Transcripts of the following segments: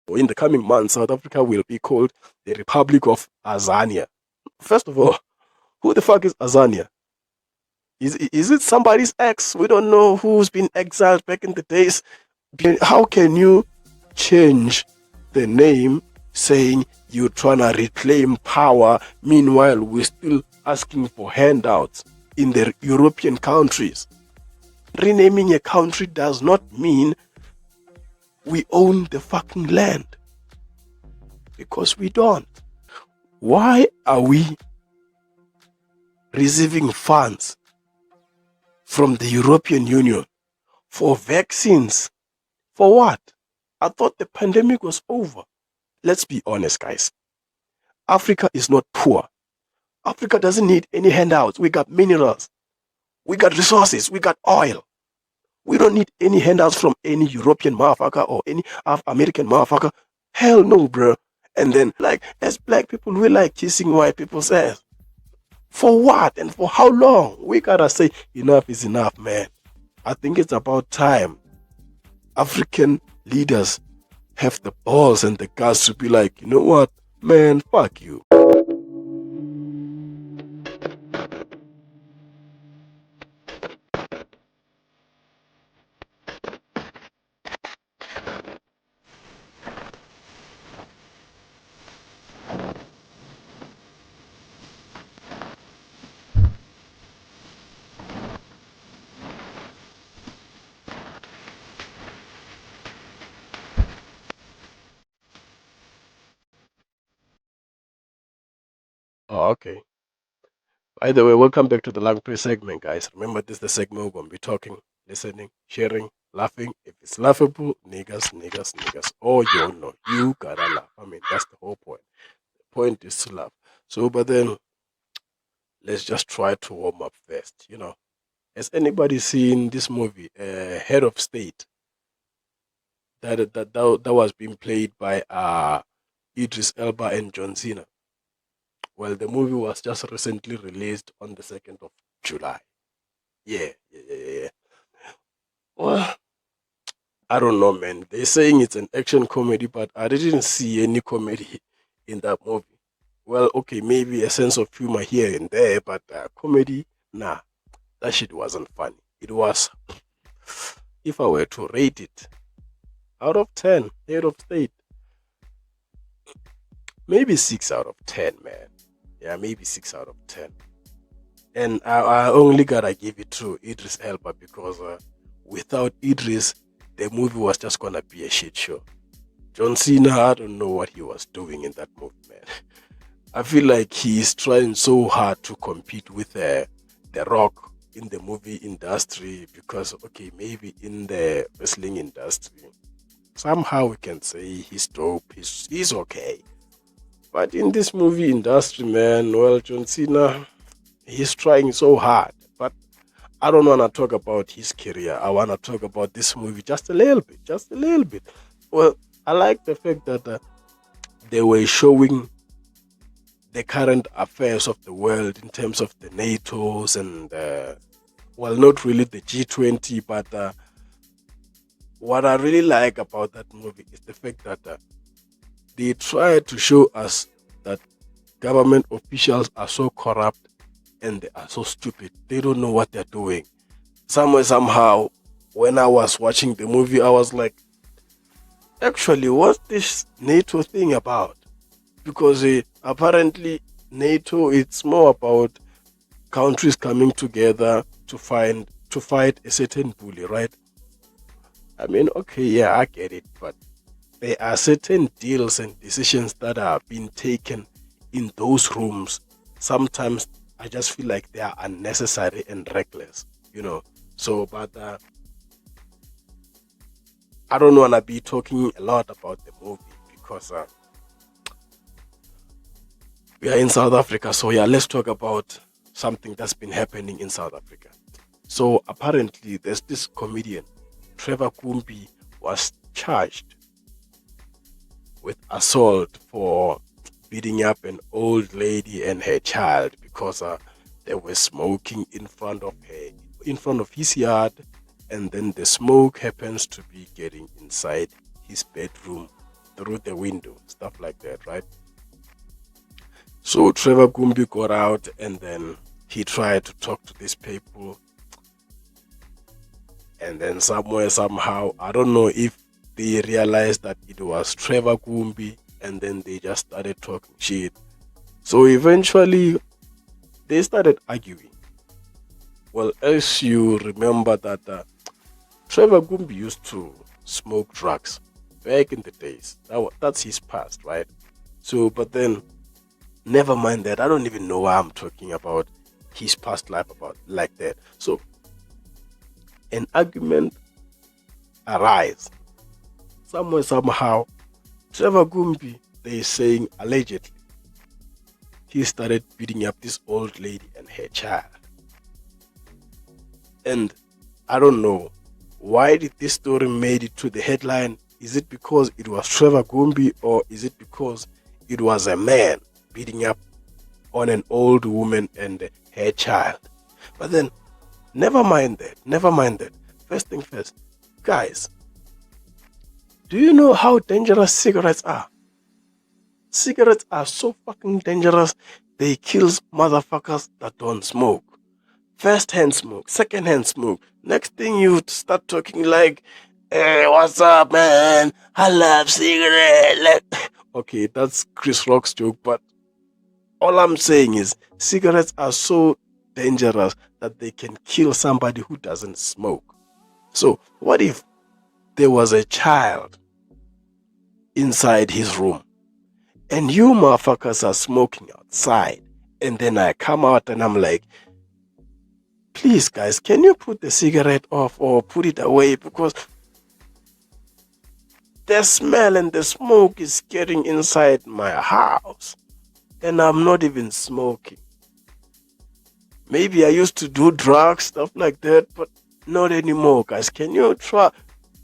or in the coming months, South Africa will be called the Republic of Azania. First of all, who the fuck is Azania? Is it somebody's ex? We don't know who's been exiled back in the days. How can you change the name saying you're trying to reclaim power? Meanwhile, we're still asking for handouts in the European countries. Renaming a country does not mean we own the fucking land. Because we don't. Why are we receiving funds from the European Union for vaccines? For what? I thought the pandemic was over. Let's be honest, guys. Africa is not poor. Africa doesn't need any handouts. We got minerals. We got resources. We got oil. We don't need any handouts from any European motherfucker or any American motherfucker. Hell no, bro. And then, like, as black people, we like kissing white people's ass. For what and for how long? We gotta say enough is enough, man. I think it's about time African leaders have the balls and the guts to be like, you know what, man, fuck you. Oh, okay. By the way, welcome back to the LungTrey segment, guys. Remember, this is the segment we're going to be talking, listening, sharing, laughing. If it's laughable, niggas. Oh, you know, you gotta laugh. I mean, that's the whole point. The point is to laugh. So, but then, let's just try to warm up first. You know, has anybody seen this movie, Head of State, that was being played by Idris Elba and John Cena? Well, the movie was just recently released on the 2nd of July. Yeah. Well, I don't know, man. They're saying it's an action comedy, but I didn't see any comedy in that movie. Well, okay, maybe a sense of humor here and there, but comedy, nah, that shit wasn't funny. It was, if I were to rate it out of 10, Head of State, maybe 6 out of 10, man. Yeah, maybe 6 out of 10. And I only gotta give it to Idris Elba because without Idris, the movie was just gonna be a shit show. John Cena, I don't know what he was doing in that movie, man. I feel like he is trying so hard to compete with The Rock in the movie industry because, okay, maybe in the wrestling industry, somehow we can say he's dope, he's okay. But in this movie industry, man, well, John Cena, he's trying so hard. But I don't want to talk about his career. I want to talk about this movie just a little bit. Well, I like the fact that they were showing the current affairs of the world in terms of the NATO's and, well, not really the G20, but what I really like about that movie is the fact that they try to show us that government officials are so corrupt and they are so stupid. They don't know what they're doing. Somehow, when I was watching the movie, I was like, actually, what's this NATO thing about? Because apparently NATO, it's more about countries coming together to fight a certain bully, right? I mean, okay, yeah, I get it, but there are certain deals and decisions that are being taken in those rooms. Sometimes I just feel like they are unnecessary and reckless, you know. So, but I don't want to be talking a lot about the movie because we are in South Africa. So, yeah, let's talk about something that's been happening in South Africa. So, apparently, there's this comedian, Trevor Gumbi, was charged with assault for beating up an old lady and her child because they were smoking in front of his yard, and then the smoke happens to be getting inside his bedroom, through the window, stuff like that, right? So Trevor Gumbi got out and then he tried to talk to these people. And then somewhere, somehow, I don't know if they realized that it was Trevor Gumbi and then they just started talking shit. So eventually, they started arguing. Well, as you remember that Trevor Gumbi used to smoke drugs back in the days. That's his past, right? So, but then, never mind that. I don't even know why I'm talking about his past life about like that. So, an argument arise. Somewhere, somehow, Trevor Gumbi, they saying allegedly, he started beating up this old lady and her child. And I don't know, why did this story made it to the headline? Is it because it was Trevor Gumbi, or is it because it was a man beating up on an old woman and her child? But then, never mind that. First thing first, guys, do you know how dangerous cigarettes are? Cigarettes are so fucking dangerous, they kill motherfuckers that don't smoke. First-hand smoke, second-hand smoke. Next thing you start talking like, hey, what's up, man? I love cigarette. Like, okay, that's Chris Rock's joke, but all I'm saying is cigarettes are so dangerous that they can kill somebody who doesn't smoke. So what if there was a child inside his room and you motherfuckers are smoking outside, and then I come out and I'm like, please guys, can you put the cigarette off or put it away, because the smell and the smoke is getting inside my house and I'm not even smoking. Maybe I used to do drugs, stuff like that, but not anymore, guys. Can you try?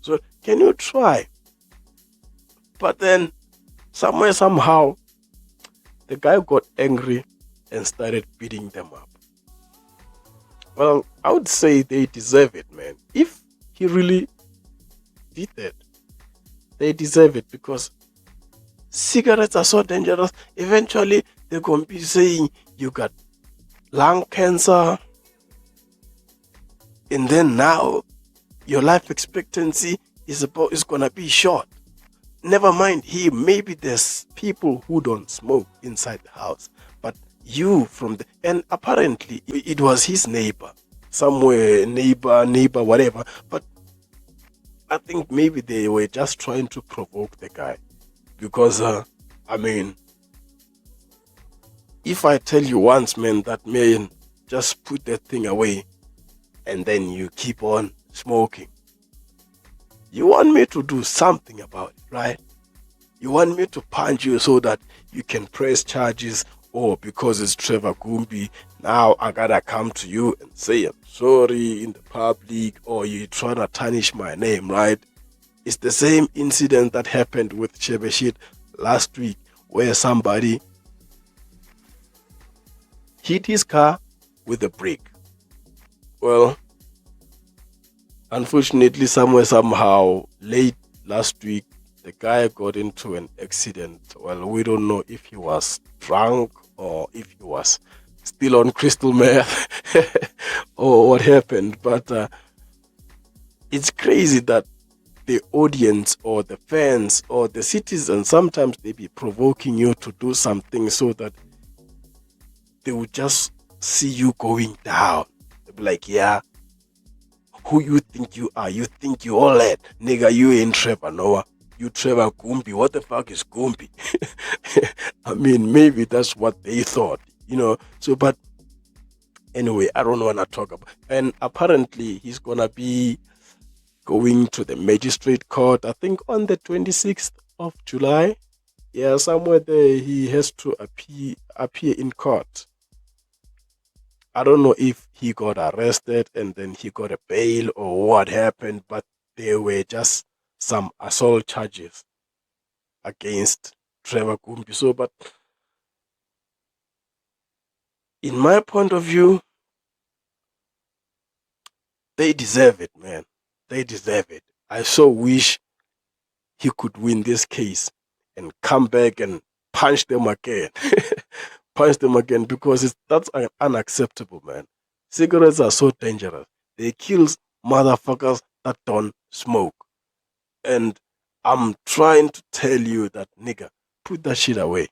So can you try? But then somewhere, somehow, the guy got angry and started beating them up. Well, I would say they deserve it, man. If he really did that, they deserve it, because cigarettes are so dangerous. Eventually, they're going to be saying you got lung cancer, and then now your life expectancy is going to be short. Never mind him. Maybe there's people who don't smoke inside the house, but you and apparently it was his neighbor, somewhere, neighbor, whatever. But I think maybe they were just trying to provoke the guy, because if I tell you once, man, that man, just put that thing away, and then you keep on smoking. You want me to do something about it, right? You want me to punch you so that you can press charges, or because it's Trevor Gumbi, now I gotta come to you and say I'm sorry in the public, or you trying to tarnish my name, right? It's the same incident that happened with Shebeshkt last week, where somebody hit his car with a brick. Well, unfortunately, somewhere, somehow, late last week, the guy got into an accident. Well, we don't know if he was drunk or if he was still on crystal meth or what happened. But it's crazy that the audience or the fans or the citizens, sometimes they be provoking you to do something so that they will just see you going down. They'll be like, yeah, who you think you are? You think you all that? Nigga, you ain't Trevor Noah. You Trevor Gumbi. What the fuck is Gumbi? I mean, maybe that's what they thought, So, but anyway, I don't want to talk about. And apparently, he's gonna be going to the Magistrate court, I think on the 26th of July. Yeah, somewhere there he has to appear in court. I don't know if he got arrested and then he got a bail or what happened, but there were just some assault charges against Trevor Gumbi. So, but in my point of view, they deserve it, man. They deserve it. I so wish he could win this case, and come back and punch them again. Punch them again, because that's unacceptable, man. Cigarettes are so dangerous. They kill motherfuckers that don't smoke. And I'm trying to tell you that, nigga, put that shit away.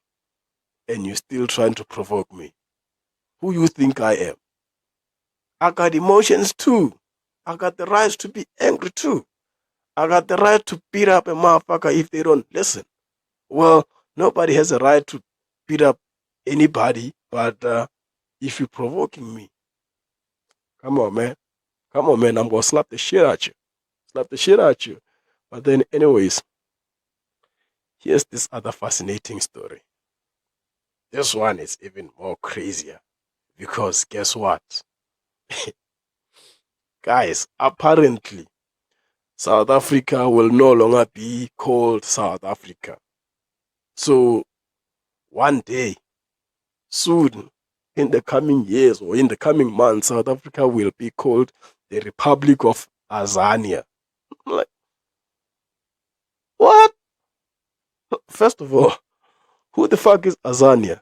And you're still trying to provoke me. Who you think I am? I got emotions too. I got the right to be angry too. I got the right to beat up a motherfucker if they don't listen. Well, nobody has a right to beat up anybody, but if you're provoking me, come on, man. Come on, man. I'm going to slap the shit at you. Slap the shit at you. But then, anyways, here's this other fascinating story. This one is even more crazier, because guess what? Guys, apparently, South Africa will no longer be called South Africa. So, one day, soon, in the coming years or in the coming months, South Africa will be called the Republic of Azania. I'm like, what? First of all, who the fuck is Azania?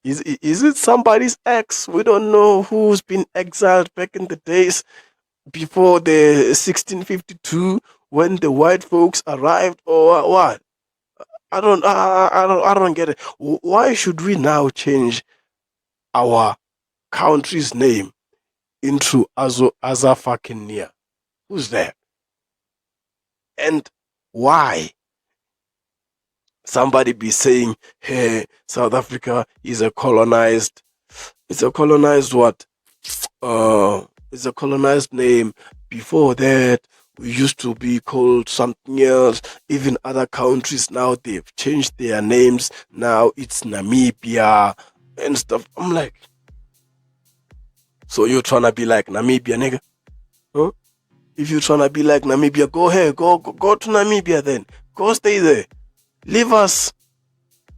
Is it somebody's ex? We don't know, who's been exiled back in the days before the 1652 when the white folks arrived, or what? I don't get it. Why should we now change our country's name into Azafakenia? Who's that? And why? Somebody be saying, hey, South Africa is a colonized, it's a colonized what? It's a colonized name. Before that, we used to be called something else. Even other countries now, they've changed their names. Now it's Namibia and stuff. I'm like, so you're trying to be like Namibia, nigga? Huh? If you're trying to be like Namibia, go ahead. Go to Namibia then. Go stay there. Leave us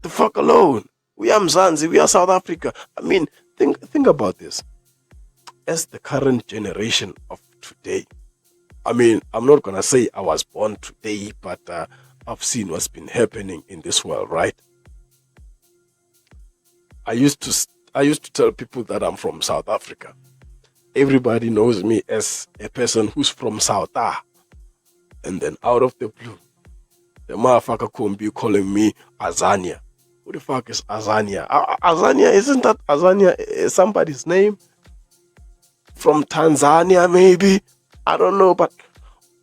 the fuck alone. We are Mzansi. We are South Africa. I mean, think about this. As the current generation of today, I mean, I'm not going to say I was born today, but I've seen what's been happening in this world, right? I used to tell people that I'm from South Africa. Everybody knows me as a person who's from South A. And then out of the blue, the motherfucker couldn't be calling me Azania. Who the fuck is Azania? Azania, isn't that Azania somebody's name? From Tanzania, maybe? I don't know, but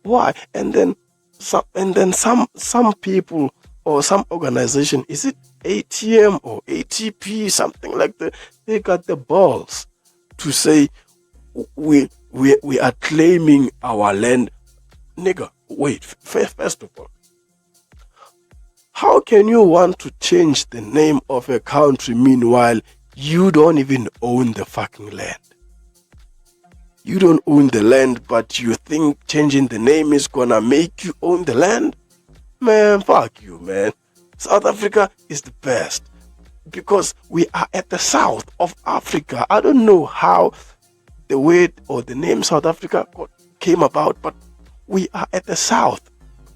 why? And then some people or some organization, is it ATM or ATP, something like that? They got the balls to say we are claiming our land. Nigga, wait, first of all, how can you want to change the name of a country, meanwhile you don't even own the fucking land? You don't own the land, but you think changing the name is gonna make you own the land? Man, fuck you, man. South Africa is the best because we are at the south of Africa. I don't know how the word or the name South Africa came about, but we are at the south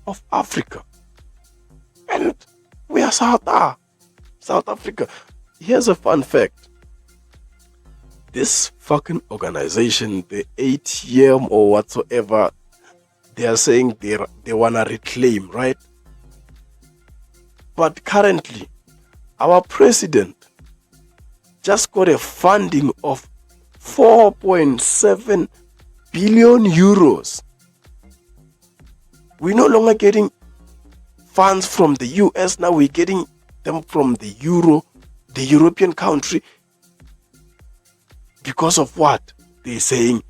of Africa. And we are South Africa. Here's a fun fact. This fucking organization, the ATM or whatsoever, they are saying they want to reclaim, right? But currently, our president just got a funding of 4.7 billion euros. We're no longer getting funds from the US, now we're getting them from the European country. Because of what? They're saying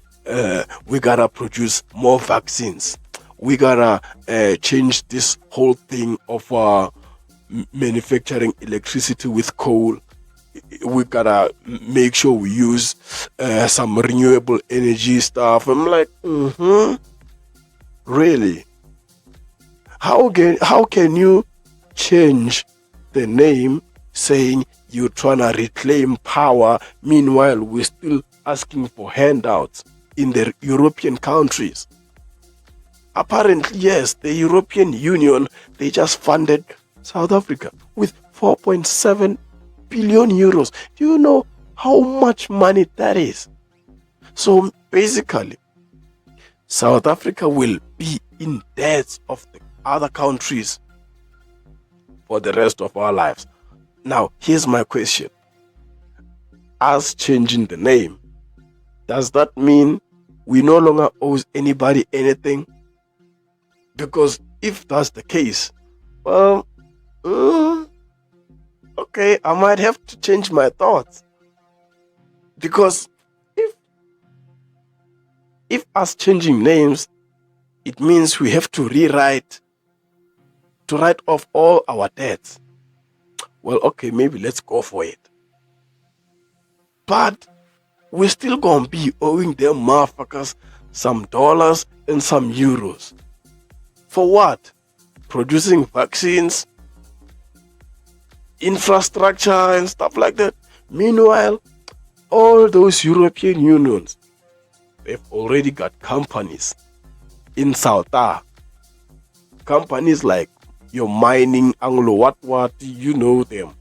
we gotta produce more vaccines. We gotta change this whole thing of manufacturing electricity with coal. We gotta make sure we use some renewable energy stuff. I'm like, really? How can you change the name saying you're trying to reclaim power, meanwhile we're still asking for handouts in the European countries? Apparently, yes, the European Union, they just funded South Africa with 4.7 billion euros. Do you know how much money that is? So basically, South Africa will be in debts of the other countries for the rest of our lives. Now, here's my question. Us changing the name, does that mean we no longer owe anybody anything? Because if that's the case, well, okay, I might have to change my thoughts. Because if us changing names, it means we have to write off all our debts. Well, okay, maybe let's go for it. But we're still gonna be owing them motherfuckers some dollars and some euros. For what? Producing vaccines, infrastructure and stuff like that. Meanwhile, all those European unions, they've already got companies in Salta. Companies like your mining, Anglo, what, you know them.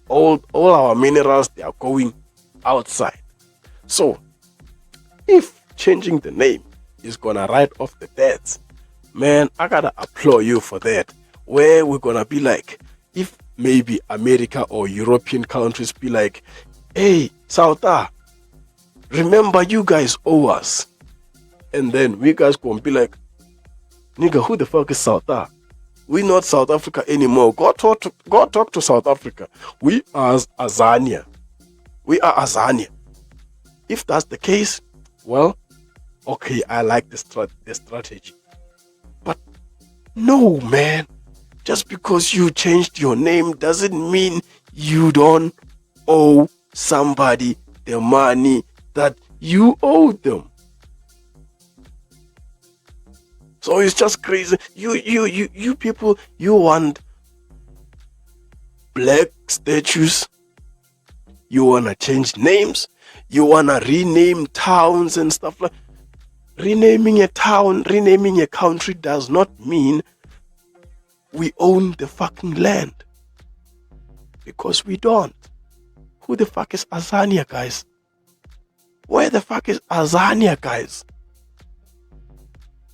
All our minerals, they are going outside. So, if changing the name is gonna write off the debts, man, I gotta applaud you for that. Where we're gonna be like, if maybe America or European countries be like, hey, Salta, remember you guys owe us. And then we guys gonna be like, nigga, who the fuck is Salta? We're not South Africa anymore. Go talk to South Africa. We are Azania. If that's the case, well, okay, I like the strategy. But no, man. Just because you changed your name doesn't mean you don't owe somebody the money that you owe them. So it's just crazy. You people, you want black statues. You want to change names. You want to rename towns and stuff like that. Renaming a town, renaming a country does not mean we own the fucking land. Because we don't. Who the fuck is Azania, guys? Where the fuck is Azania, guys?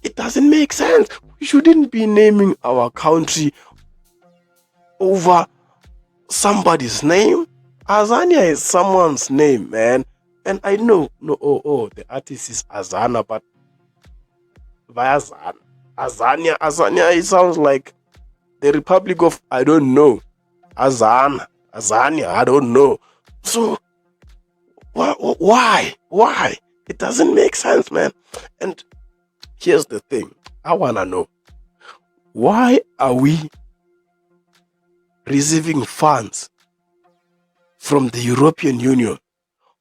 It doesn't make sense. We shouldn't be naming our country over somebody's name. Azania is someone's name, man. And I know, the artist is Azana, but via Azania, it sounds like the Republic of, I don't know. Azania, I don't know. So, why? It doesn't make sense, man. And here's the thing. I want to know. Why are we receiving funds from the European Union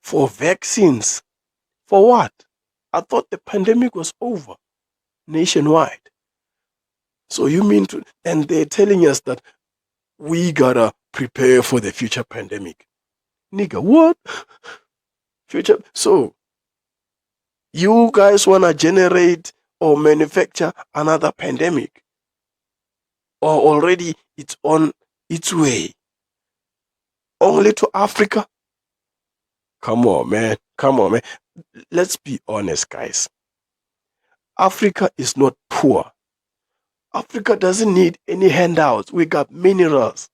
for vaccines? For what? I thought the pandemic was over nationwide. So you mean to, and they're telling us that we gotta prepare for the future pandemic. Nigga, what? Future? So, you guys wanna generate or manufacture another pandemic? Or already it's on its way? Only to Africa? Come on, man. Let's be honest, guys. Africa is not poor. Africa doesn't need any handouts. We got minerals.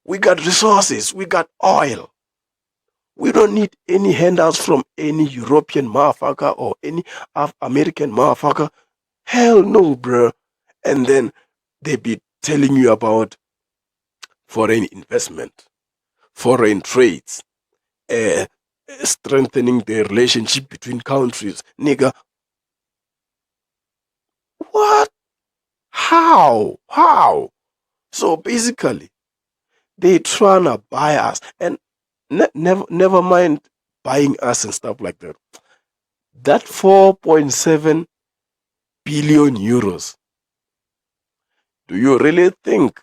We got resources. We got oil. We don't need any handouts from any European motherfucker or any American motherfucker. Hell no, bro. And then they be telling you about foreign investment, foreign trades, strengthening the relationship between countries. Nigga, what? How? So basically, they trying to buy us, and never mind buying us and stuff like that. That 4.7 billion euros. Do you really think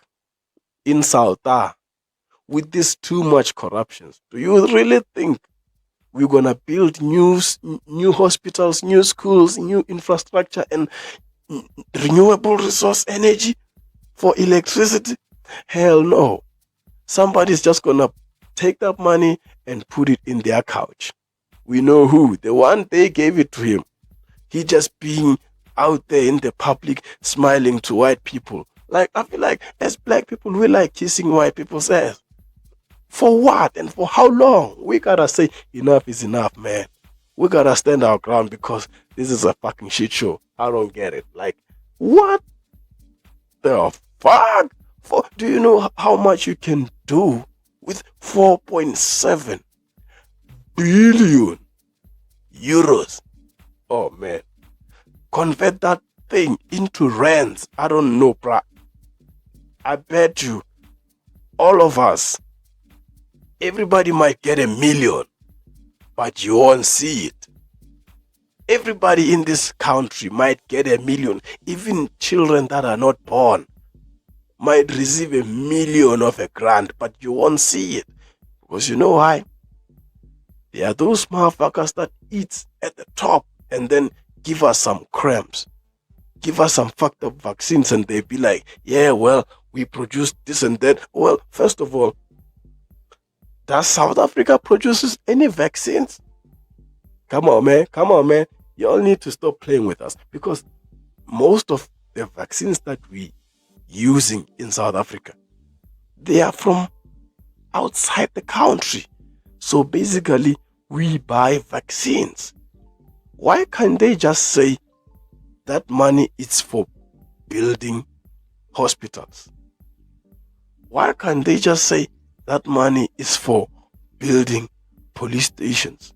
in Salta, with this too much corruptions, do you really think we're gonna build new hospitals, new schools, new infrastructure, and renewable resource energy For electricity? Hell no. Somebody's just gonna take that money and put it in their couch. We know who. The one they gave it to him. He just being out there in the public smiling to white people. Like, I feel like as black people, we like kissing white people's ass. For what and for how long? We gotta say enough is enough, man. We gotta stand our ground because this is a fucking shit show. I don't get it. Like, what the fuck? Do you know how much you can do with 4.7 billion euros? Oh man. Convert that thing into rands. I don't know, bruh. I bet you all of us, everybody might get 1 million, but you won't see it. Everybody in this country might get 1 million. Even children that are not born might receive 1 million of a grant, but you won't see it. Because you know why? There are those motherfuckers that eat at the top and then give us some cramps. Give us some fucked up vaccines and they be like, yeah, well, we produce this and that. Well, first of all, does South Africa produces any vaccines? Come on, man. Come on, man. You all need to stop playing with us because most of the vaccines that we using in South Africa, they are from outside the country. So basically, we buy vaccines. Why can't they just say that money is for building hospitals? Why can't they just say that money is for building police stations?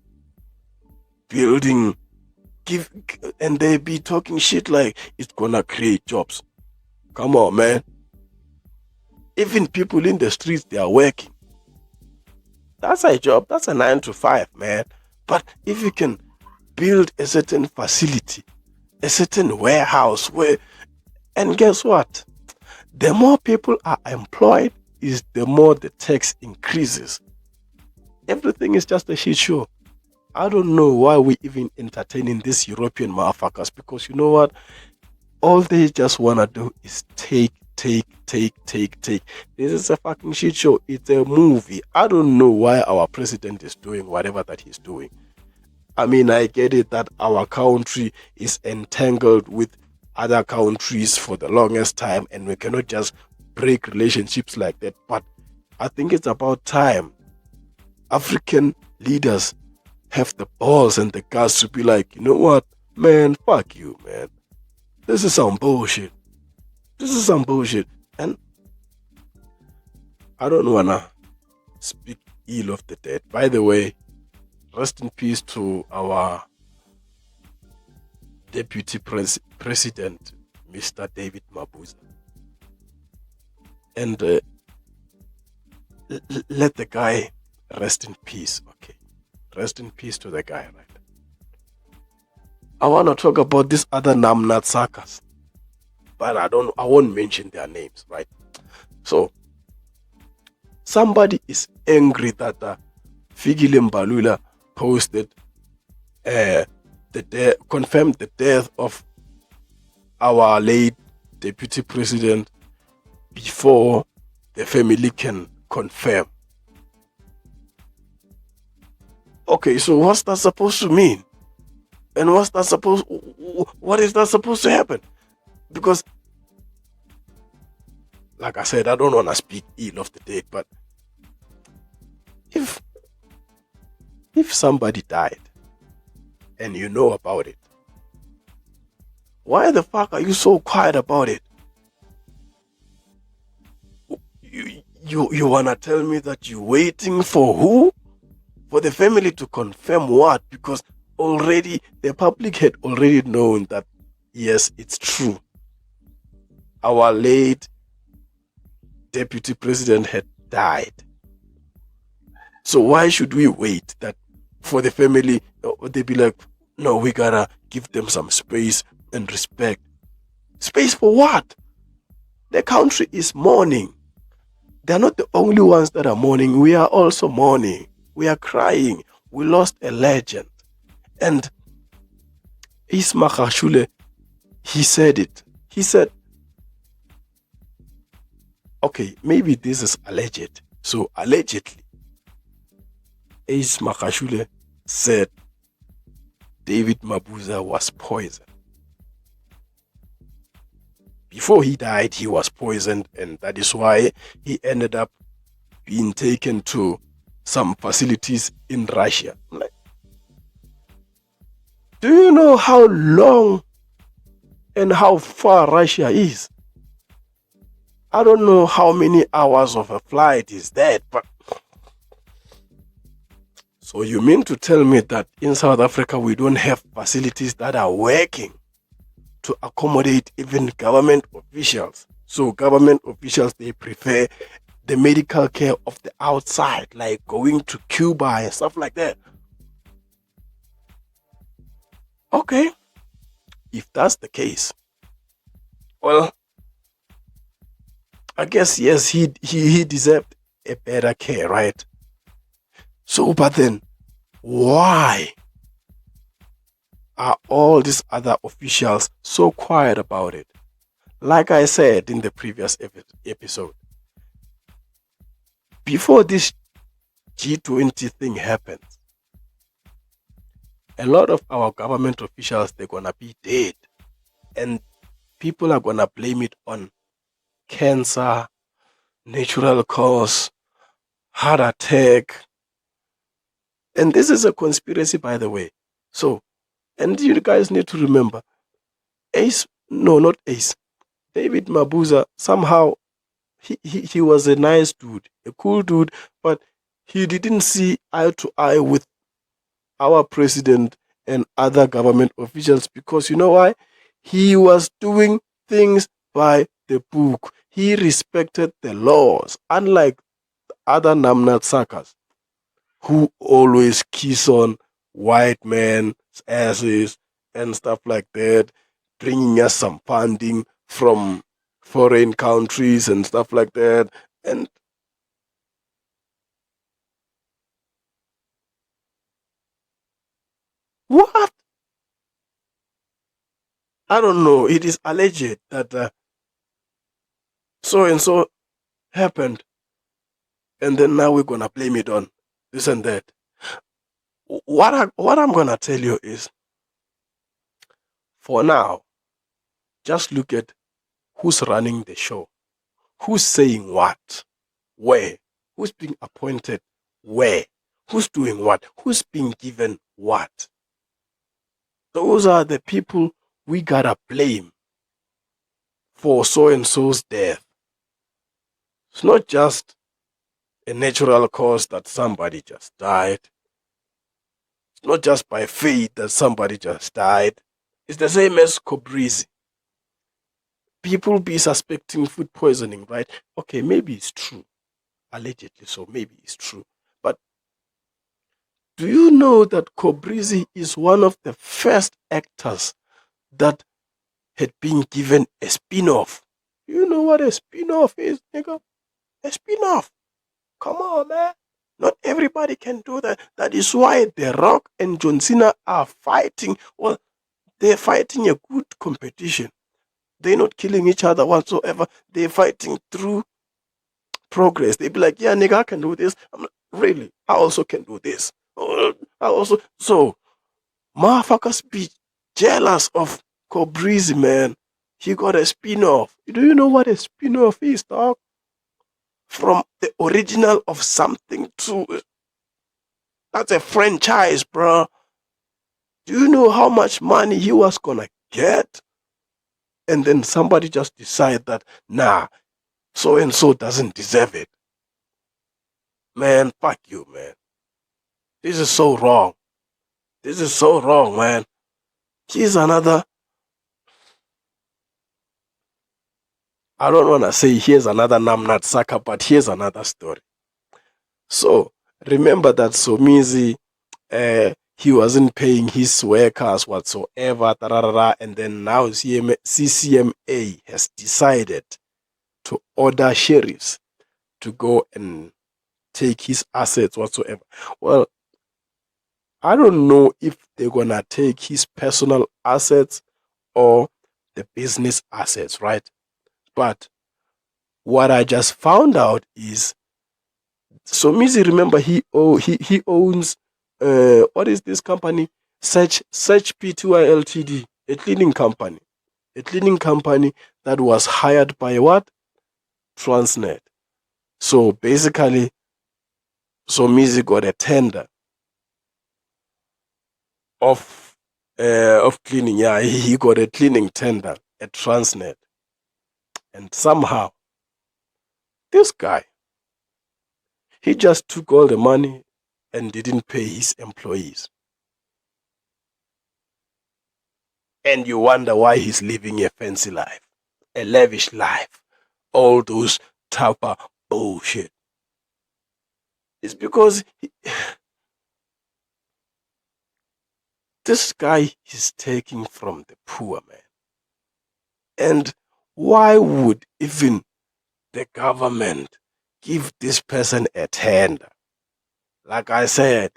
And they be talking shit like it's gonna create jobs. Come on, man. Even people in the streets, they are working. That's a job. That's a 9 to 5, man. But if you can build a certain facility, a certain warehouse and guess what? The more people are employed, is the more the tax increases. Everything is just a shit show. I don't know why we even entertaining these European motherfuckers because you know what? All they just wanna do is take. This is a fucking shit show. It's a movie. I don't know why our president is doing whatever that he's doing. I mean, I get it that our country is entangled with other countries for the longest time and we cannot just break relationships like that. But I think it's about time African leaders have the balls and the guts to be like, you know what, man, fuck you, man. This is some bullshit. And I don't wanna speak ill of the dead. By the way, rest in peace to our Deputy President, Mr. David Mabuza. And let the guy rest in peace, okay? Rest in peace to the guy, right? I want to talk about these other numbnut suckers, but I won't mention their names, right? So, somebody is angry that Fikile Mbalula posted confirmed the death of our late Deputy President before the family can confirm. Okay, so what's that supposed to mean? And what is that supposed to happen? Because, like I said, I don't want to speak ill of the dead, but if somebody died and you know about it, why the fuck are you so quiet about it? You wanna tell me that you're waiting for who? For the family to confirm what? Because already the public had already known that yes, it's true. Our late Deputy President had died. So why should we wait that for the family? They be like, no, we gotta give them some space and respect. Space for what? The country is mourning. They're not the only ones that are mourning. We are also mourning. We are crying. We lost a legend. And Ismail Shule, he said it. He said, okay, maybe this is alleged. So allegedly, Ace Makashule said David Mabuza was poisoned. Before he died, he was poisoned, and that is why he ended up being taken to some facilities in Russia. Like, do you know how long and how far Russia is? I don't know how many hours of a flight is that, but so you mean to tell me that in South Africa we don't have facilities that are working to accommodate even government officials? So government officials, they prefer the medical care of the outside, like going to Cuba and stuff like that. Okay, if that's the case, well, I guess yes, he deserved a better care, right? So, but then, why are all these other officials so quiet about it? Like I said in the previous episode, before this G20 thing happens, a lot of our government officials, they're gonna be dead, and people are gonna blame it on cancer, natural cause, heart attack. And this is a conspiracy, by the way. So, and you guys need to remember, David Mabuza, somehow, he was a nice dude, a cool dude, but he didn't see eye to eye with our president and other government officials, because you know why? He was doing things by the book. He respected the laws, unlike other Namnat suckers who always kiss on white men's asses and stuff like that, bringing us some funding from foreign countries and stuff like that. And what? I don't know. It is alleged that so and so happened, and then now we're gonna blame it on this and that. What I'm gonna tell you is, for now, just look at who's running the show, who's saying what, where, who's being appointed where, who's doing what, who's being given what. Those are the people we gotta blame for so and so's death. It's not just a natural cause that somebody just died. It's not just by fate that somebody just died. It's the same as Cobrizi. People be suspecting food poisoning, right? Okay, maybe it's true. Allegedly so, maybe it's true. But do you know that Cobrizi is one of the first actors that had been given a spin-off? You know what a spin-off is, nigga? A spin-off. Come on, man. Not everybody can do that. That is why The Rock and John Cena are fighting. Well, they're fighting a good competition. They're not killing each other whatsoever. They're fighting through progress. They be like, yeah, nigga, I can do this. I'm like, really? I also can do this. I also. So, motherfuckers be jealous of Cobrizi, man. He got a spin-off. Do you know what a spin-off is, dog? From the original of something to... That's a franchise, bro. Do you know how much money he was gonna get? And then somebody just decide that, nah, so and so doesn't deserve it. Man, fuck you, man. This is so wrong. This is so wrong, man. Here's another... I don't want to say here's another Namnat Saka, but here's another story. So, remember that Somizi, he wasn't paying his workers whatsoever, and then now CCMA has decided to order sheriffs to go and take his assets whatsoever. Well, I don't know if they're gonna take his personal assets or the business assets, right? But what I just found out is Somizi, remember, he owns what is this company? Search Pty Ltd, a cleaning company. A cleaning company that was hired by what? Transnet. So basically, Somizi got a tender of cleaning. Yeah, he got a cleaning tender at Transnet. And somehow, this guy, he just took all the money and didn't pay his employees. And you wonder why he's living a fancy life, a lavish life, all those tapa bullshit. It's because this guy is taking from the poor, man. And why would even the government give this person a tender? Like I said,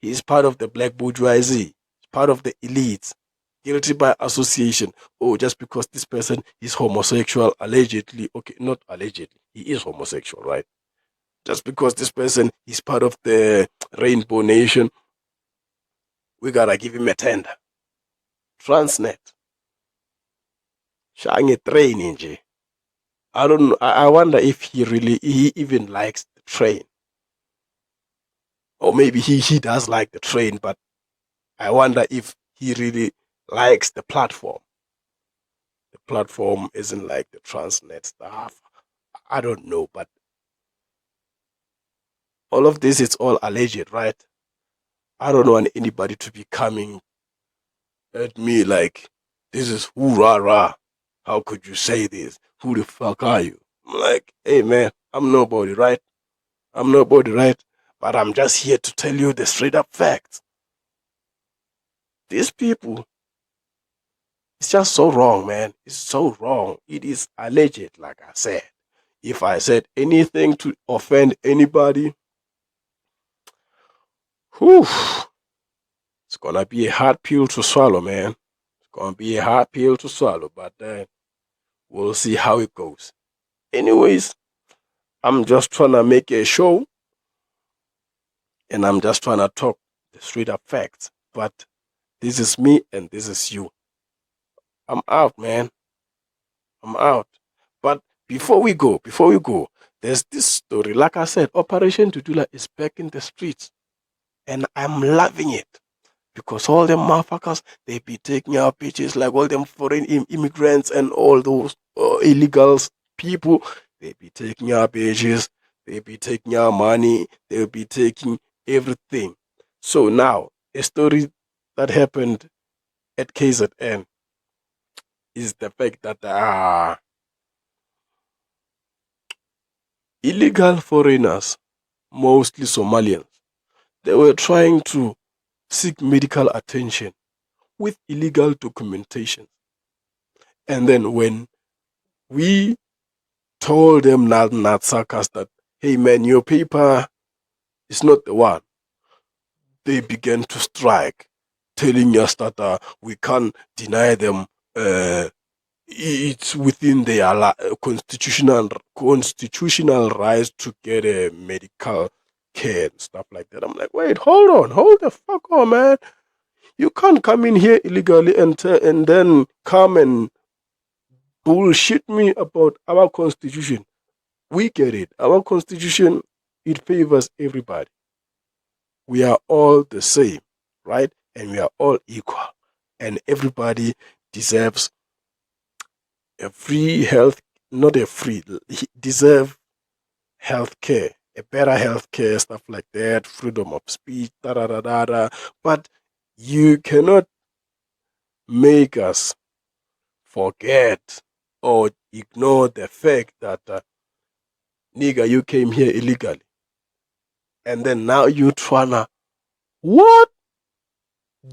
he's part of the black bourgeoisie, he's part of the elites, guilty by association. Oh, just because this person is homosexual, allegedly, okay, not allegedly, he is homosexual, right? Just because this person is part of the Rainbow Nation, we gotta give him a tender. Transnet. Shange train nje. I don't know. I wonder if he even likes the train. Or maybe he does like the train, but I wonder if he really likes the platform. The platform isn't like the Transnet stuff. I don't know, but all of this, it's all alleged, right? I don't want anybody to be coming at me like, this is hoorah. How could you say this? Who the fuck are you? I'm like, hey man, I'm nobody, right? I'm nobody, right? But I'm just here to tell you the straight up facts. These people, it's just so wrong, man. It's so wrong. It is alleged, like I said. If I said anything to offend anybody, whew, it's gonna be a hard pill to swallow, man. It's gonna be a hard pill to swallow, but we'll see how it goes. Anyways, I'm just trying to make a show, and I'm just trying to talk the straight up facts. But this is me and this is you. I'm out, man. I'm out. But before we go, there's this story. Like I said, Operation Dudula is back in the streets. And I'm loving it. Because all them motherfuckers, they be taking our pictures, like all them foreign immigrants and all those illegals people, they be taking our pages, they be taking our money, they'll be taking everything. So now, a story that happened at KZN is the fact that illegal foreigners, mostly Somalians, they were trying to seek medical attention with illegal documentation. And then when we told them not sarcastic that, hey man, your paper is not the one, they began to strike, telling us that we can't deny them it's within their constitutional rights to get a medical care and stuff like that. I'm like, wait, hold the fuck on, man. You can't come in here illegally and then come and bullshit me about our constitution. We get it. Our constitution, it favors everybody. We are all the same, right? And we are all equal. And everybody deserves a free health, not a free, deserve health care, a better health care, stuff like that, freedom of speech, da da da da da. But you cannot make us forget or ignore the fact that, nigga, you came here illegally. And then now you tryna, what?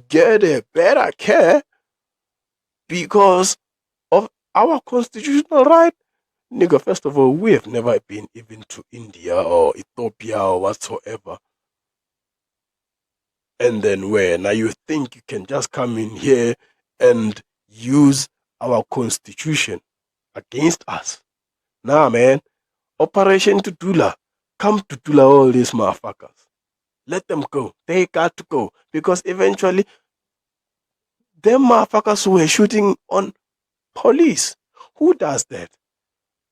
Get a better care because of our constitutional right? Nigga, first of all, we have never been even to India or Ethiopia or whatsoever. And then where? Now you think you can just come in here and use our constitution against us? Nah, man. Operation Dudula. Come to Dudula, all these motherfuckers. Let them go. They got to go. Because eventually, them motherfuckers were shooting on police. Who does that?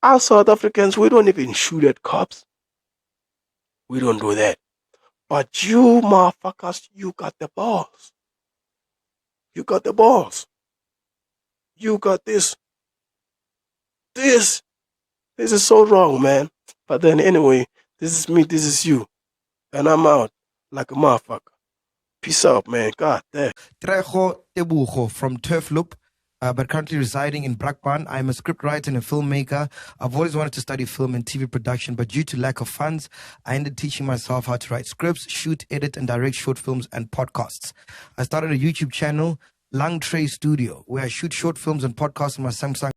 Us South Africans, we don't even shoot at cops. We don't do that. But you motherfuckers, you got the balls. You got the balls. You got this. This is so wrong, man. But then anyway, this is me, this is you. And I'm out like a motherfucker. Peace out, man. God damn. Trejo Tebogo from Turfloop, but currently residing in Brakpan. I'm a scriptwriter and a filmmaker. I've always wanted to study film and TV production, but due to lack of funds, I ended teaching myself how to write scripts, shoot, edit, and direct short films and podcasts. I started a YouTube channel, LungTrey Studio, where I shoot short films and podcasts on my Samsung